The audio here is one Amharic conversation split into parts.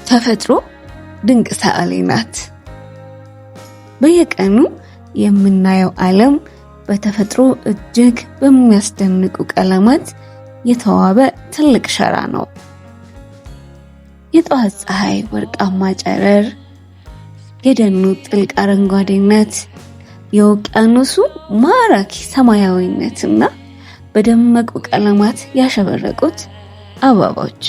ተፈጥሮ ድንቅ ሰዓሊ ናት። በየቀኑ የምናየው ዓለም በተፈጥሮ እጅግ በሚያስደንቁ ቀለማት የተዋበ ትልቅ ሸራ ነው። የጠዋት ፀሐይ ወርቃማ ጨረር፣ የደኑ ጥልቅ አረንጓዴነት፣ የውቅያኖሱ ማራኪ ሰማያዊነትና በደመቁ ቀለማት ያሸበረቁት አበቦች፣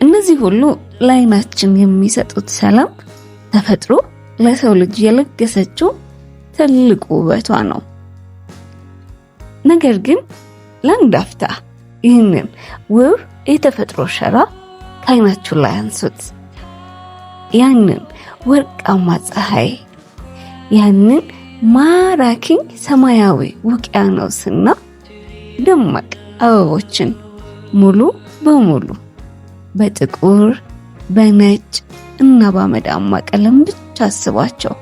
እነዚህ ሁሉ ለዓይናችን የሚሰጡት ሰላም ተፈጥሮ ለሰው ልጅ የለገሰችው ትልቁ ውበቷ ነው። ነገር ግን ለአንድ አፍታ ይህንን ውብ የተፈጥሮ ሸራ ከዓይናችሁ ላይ አንሱት። ያንን ወርቃማ ፀሐይ፣ ያንን ማራኪ ሰማያዊ ውቅያኖስና ደማቅ አበቦችን ሙሉ በሙሉ በጥቁር፣ በነጭ እና በአመዳማ ቀለም ብቻ አስቧቸው።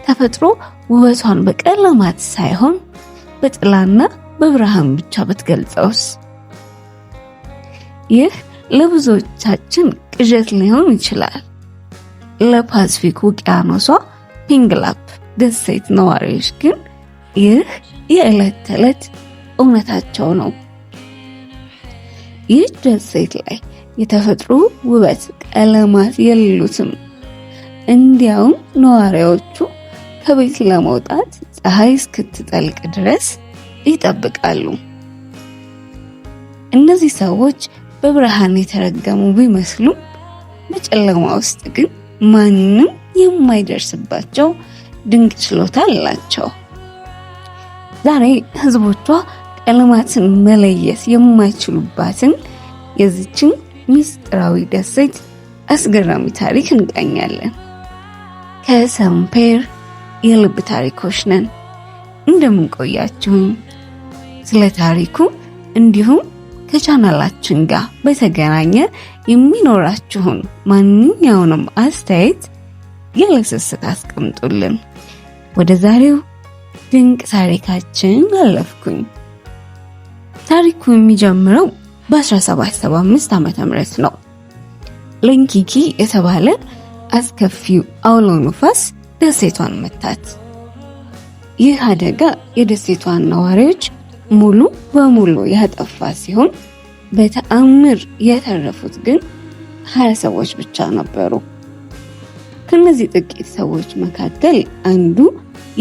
ተፈጥሮ ውበቷን በቀለማት ሳይሆን በጥላና በብርሃን ብቻ ብትገልጸውስ? ይህ ለብዙዎቻችን ቅዠት ሊሆን ይችላል። ለፓሲፊክ ውቅያኖሷ ፒንግላፕ ደሴት ነዋሪዎች ግን ይህ የዕለት ተዕለት እውነታቸው ነው። ይህ ደሴት ላይ የተፈጥሮ ውበት ቀለማት የሉትም። እንዲያውም ነዋሪዎቹ ከቤት ለመውጣት ፀሐይ እስክትጠልቅ ድረስ ይጠብቃሉ። እነዚህ ሰዎች በብርሃን የተረገሙ ቢመስሉም በጨለማ ውስጥ ግን ማንም የማይደርስባቸው ድንቅ ችሎታ አላቸው። ዛሬ ህዝቦቿ ቀለማትን መለየት የማይችሉባትን የዚችን ምስጢራዊ ደሴት አስገራሚ ታሪክ እንቃኛለን። ከሰምፔር የልብ ታሪኮች ነን። እንደምን ቆያችሁኝ? ስለ ታሪኩ እንዲሁም ከቻናላችን ጋር በተገናኘ የሚኖራችሁን ማንኛውንም አስተያየት ያለ ስስት አስቀምጡልን። ወደ ዛሬው ድንቅ ታሪካችን አለፍኩኝ። ታሪኩ የሚጀምረው በ1775 ዓመተ ምህረት ነው። ሌንኪኪ የተባለ አስከፊው አውሎ ነፋስ ደሴቷን መታት። ይህ አደጋ የደሴቷን ነዋሪዎች ሙሉ በሙሉ ያጠፋ ሲሆን በተአምር የተረፉት ግን 20 ሰዎች ብቻ ነበሩ። ከነዚህ ጥቂት ሰዎች መካከል አንዱ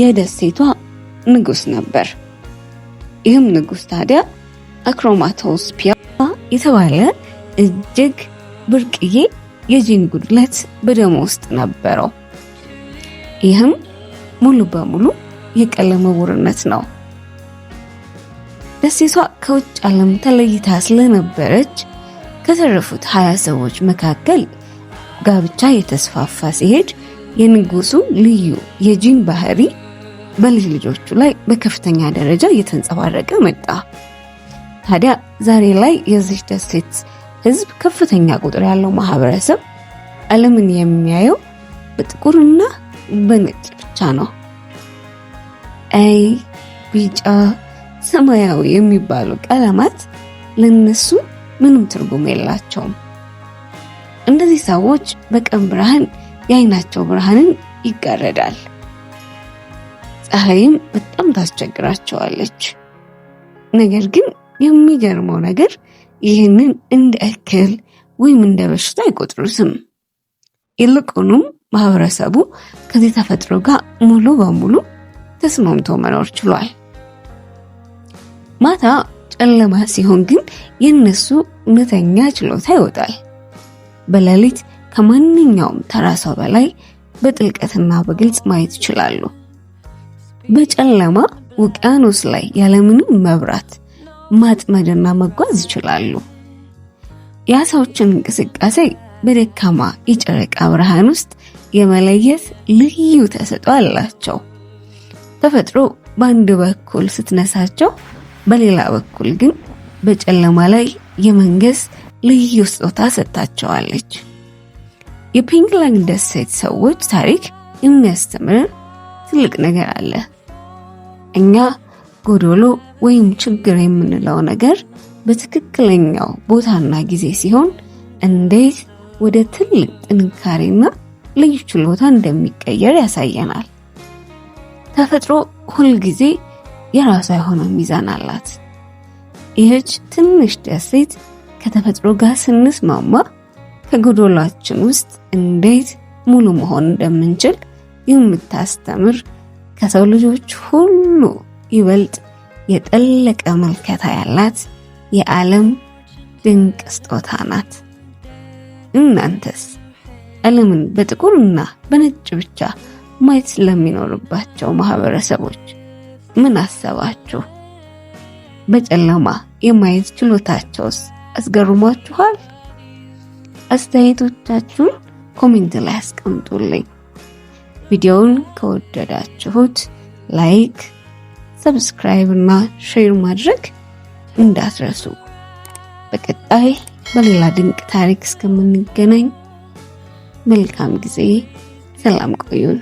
የደሴቷ ንጉስ ነበር። ይህም ንጉስ ታዲያ አክሮማቶስፒያ የተባለ እጅግ ብርቅዬ የጂን ጉድለት በደሙ ውስጥ ነበረው። ይህም ሙሉ በሙሉ የቀለም ዕውርነት ነው። ደሴቷ ከውጭ ዓለም ተለይታ ስለነበረች ከተረፉት 20 ሰዎች መካከል ጋብቻ የተስፋፋ ሲሄድ የንጉሱ ልዩ የጂን ባህሪ በልጅ ልጆቹ ላይ በከፍተኛ ደረጃ እየተንጸባረቀ መጣ። ታዲያ ዛሬ ላይ የዚህ ደሴት ህዝብ ከፍተኛ ቁጥር ያለው ማህበረሰብ ዓለምን የሚያየው በጥቁርና በነጭ ብቻ ነው። ቀይ፣ ቢጫ፣ ሰማያዊ የሚባሉ ቀለማት ለነሱ ምንም ትርጉም የላቸውም። እንደዚህ ሰዎች በቀን ብርሃን የዓይናቸው ብርሃንን ይጋረዳል። ፀሐይም በጣም ታስቸግራቸዋለች። ነገር ግን የሚገርመው ነገር ይህንን እንደ እክል ወይም እንደ በሽታ አይቆጥሩትም። ይልቁንም ማህበረሰቡ ከዚህ ተፈጥሮ ጋር ሙሉ በሙሉ ተስማምቶ መኖር ችሏል። ማታ ጨለማ ሲሆን ግን የነሱ እውነተኛ ችሎታ ይወጣል። በሌሊት ከማንኛውም ተራ ሰው በላይ በጥልቀትና በግልጽ ማየት ይችላሉ። በጨለማ ውቅያኖስ ላይ ያለምንም መብራት ማጥመድና መጓዝ ይችላሉ። የአሳዎችን እንቅስቃሴ በደካማ የጨረቃ ብርሃን ውስጥ የመለየት ልዩ ተሰጥኦ አላቸው። ተፈጥሮ በአንድ በኩል ስትነሳቸው፣ በሌላ በኩል ግን በጨለማ ላይ የመንገስ ልዩ ስጦታ ሰጥታቸዋለች። የፒንግላንድ ደሴት ሰዎች ታሪክ የሚያስተምረን ትልቅ ነገር አለ። እኛ ጎዶሎ ወይም ችግር የምንለው ነገር በትክክለኛው ቦታና ጊዜ ሲሆን እንዴት ወደ ትልቅ ጥንካሬና ልዩ ችሎታ እንደሚቀየር ያሳየናል። ተፈጥሮ ሁልጊዜ የራሷ የሆነ ሚዛን አላት። ይህች ትንሽ ደሴት ከተፈጥሮ ጋር ስንስማማ ከጎዶሏችን ውስጥ እንዴት ሙሉ መሆን እንደምንችል የምታስተምር ከሰው ልጆች ሁሉ ይበልጥ የጠለቀ መልከታ ያላት የዓለም ድንቅ ስጦታ ናት። እናንተስ ዓለምን በጥቁርና በነጭ ብቻ ማየት ስለሚኖርባቸው ማህበረሰቦች ምን አሰባችሁ? በጨለማ የማየት ችሎታቸውስ አስገርሟችኋል? አስተያየቶቻችሁን ኮሜንት ላይ አስቀምጡልኝ። ቪዲዮውን ከወደዳችሁት ላይክ፣ ሰብስክራይብ እና ሼር ማድረግ እንዳትረሱ። በቀጣይ በሌላ ድንቅ ታሪክ እስከምንገናኝ መልካም ጊዜ፣ ሰላም ቆዩን።